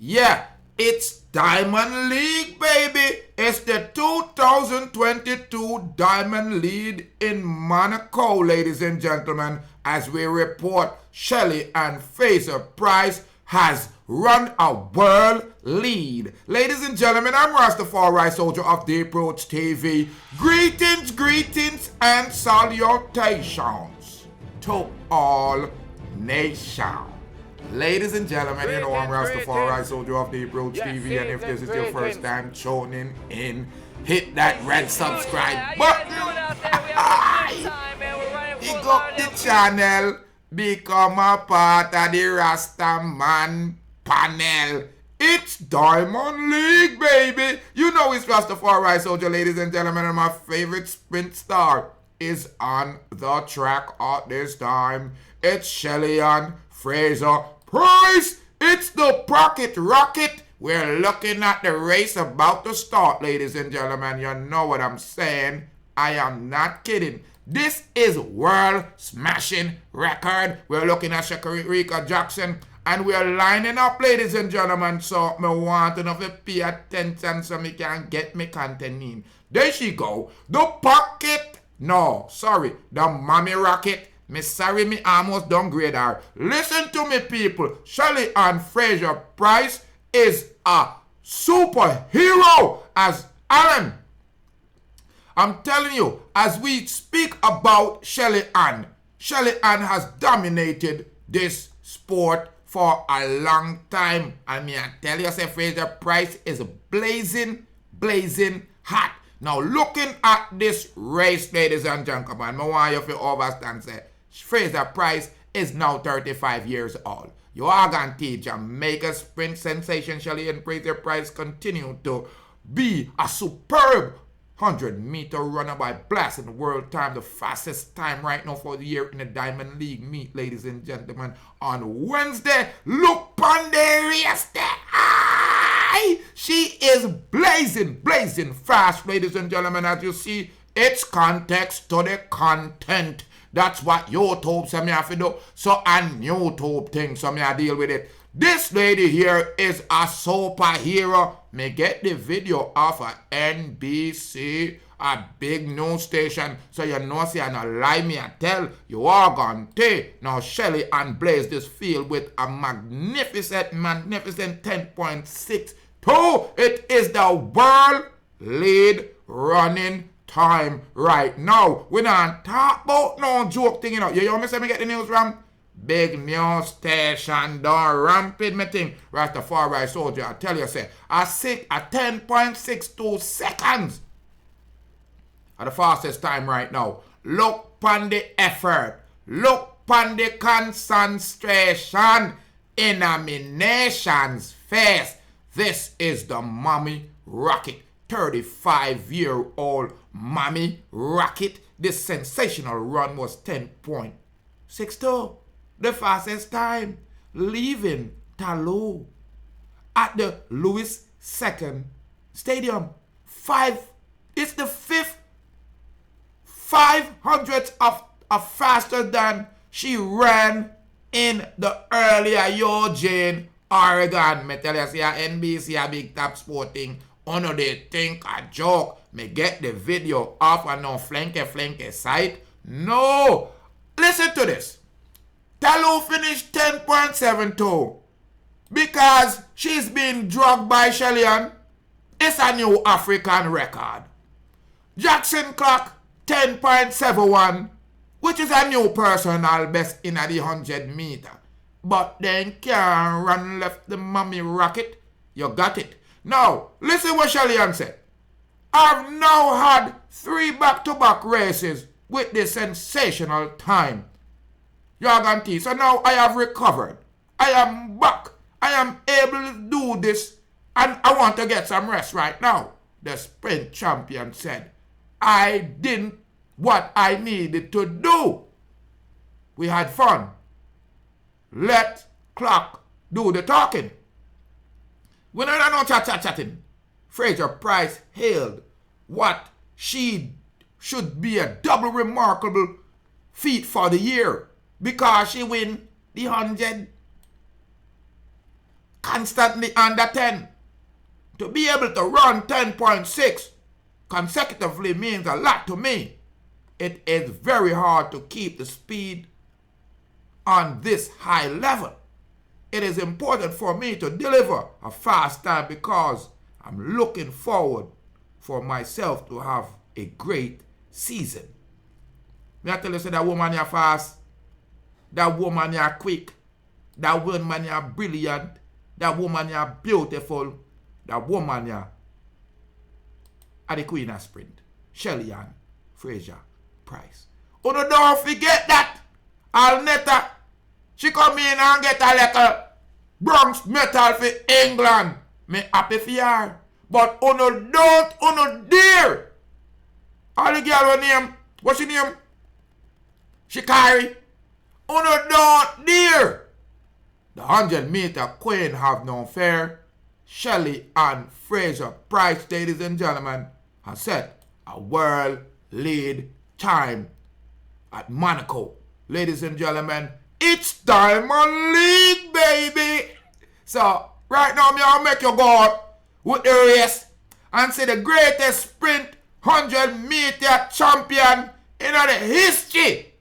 Yeah, it's Diamond League, baby. It's the 2022 Diamond League in Monaco, ladies and gentlemen. As we report, Shelly Ann Fraser Pryce has run a world lead. Ladies and gentlemen, I'm Rastafari, soldier of the Approach TV. Greetings, and salutations to all nations. Ladies and gentlemen, you know I'm Rastafari, soldier of the Approach TV, and if this is your first time tuning in, hit that red subscribe button. Pick up the channel, become a part of the Rastaman panel. It's Diamond League, baby. You know it's Rastafari, soldier, ladies and gentlemen, and my favorite sprint star is on the track at this time. It's Shelly Ann Fraser Pryce. It's the Pocket Rocket. We're looking at the race about to start, ladies and gentlemen. You know what I'm saying. I am not kidding. This is world smashing record. We're looking at Shericka Jackson. And we're lining up, ladies and gentlemen. So me want enough to pay attention so me can get me content in. There she go. The pocket. No, sorry. The mommy rocket. Me sorry, me almost downgrade her. Listen to me, people. Shelly Ann Fraser Pryce is a superhero. As Alan, I'm telling you, as we speak about Shelly Ann has dominated this sport for a long time. And me I tell you, say Fraser Pryce is blazing hot. Now, looking at this race, ladies and gentlemen, I want you to understand, say, Fraser Pryce is now 35 years old. You are going to teach Jamaica sprint sensation Shelly Ann Fraser Pryce continue to be a superb 100-meter runner by blasting world time, the fastest time right now for the year in the Diamond League meet, ladies and gentlemen. On Wednesday, look on the race there. She is blazing fast, ladies and gentlemen. As you see, it's context to the content. That's what YouTube say me have to do. So a YouTube thing, so me I deal with it. This lady here is a superhero. Me get the video off of NBC, a big news station. So you know, see, I not lie me, I tell you all gone take. Now Shelly Ann blazed this field with a magnificent 10.62. It is the world lead running time right now. We don't talk about no joke thing, you know. You hear me say me get the news from? Big news station, don't rampant me thing. Rastafari soldier, I tell you, say, a 10.62 seconds are the fastest time right now. Look upon the effort. Look upon the concentration in a nation's face. This is the mommy rocket. 35-year-old mommy rocket. This sensational run was 10.62. The fastest time, leaving Ta Lou at the Louis II Stadium. It's the fifth 500th of faster than she ran in the earlier Eugene, Oregon. Me tell you, see, NBC, a big top sporting. Ono they think a joke. Me get the video off and no flanke site. No. Listen to this. Ta Lou finished 10.72 because she's been drugged by Shelly Ann. It's a new African record. Jackson clock 10.71, which is a new personal best in the 100 meter. But then can't run left the mommy rocket. You got it. Now, listen what Shelly Ann said. I've now had 3 back-to-back races with this sensational time. T. So now I have recovered. I am back. I am able to do this. And I want to get some rest right now. The sprint champion said, I did what I needed to do. We had fun. Let clock do the talking. We don't know chatting. Fraser Pryce hailed what she should be a double remarkable feat for the year. Because she win the 100 constantly under 10. To be able to run 10.6 consecutively means a lot to me. It is very hard to keep the speed on this high level. It is important for me to deliver a fast time because I'm looking forward for myself to have a great season. Me I tell you, say that woman you fast, that woman you quick, that woman you brilliant, that woman you beautiful, that woman you are the queen of sprint. Shelly Ann Fraser Pryce. Oh no, don't forget that Alnetta, she come in and get a little Bronx metal for England. Me happy for her. But don't dare. All the girl her name, what's her name? Shikari. Don't dare. The 100-meter queen have no fear. Shelly Ann Fraser Pryce, ladies and gentlemen, has set a world lead time at Monaco. Ladies and gentlemen, it's Diamond League, baby. So, right now, I'll make you go out with the race and see the greatest sprint 100-meter champion in the history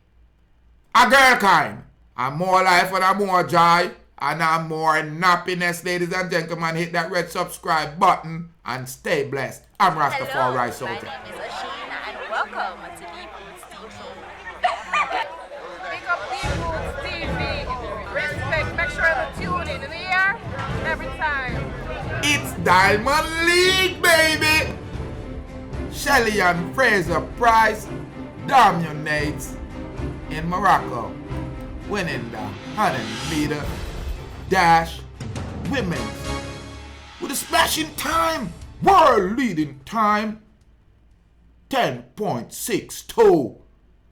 of girl kind. And more life and more joy and more happiness, ladies and gentlemen. Hit that red subscribe button and stay blessed. I'm Rastafari. Hello, my name is Eugene and welcome to D-Boots TV. Pick up D-Boots TV. Respect, make sure to tune in the air every time. It's Diamond League, baby. Shelly Ann Fraser Pryce dominates in Morocco, winning the 100-meter dash women's with a smashing time, world-leading time, 10.62.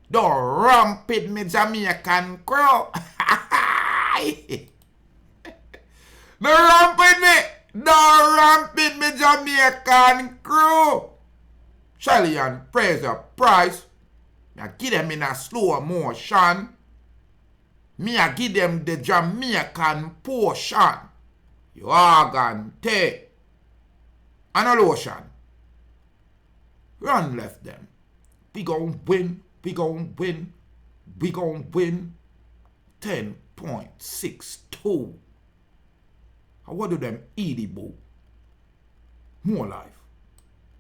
The rampant me Jamaican crew. The rampant me Jamaican crew. Shelly Ann Fraser Pryce. I give them in a slow motion. Me I give them the Jamaican portion. You are gonna take an lotion. Run left them. We gon' win. We gon' win. We gon' win. 10.62. What do them edible? More life.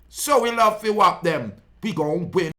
So we love to whop them. We gon' win.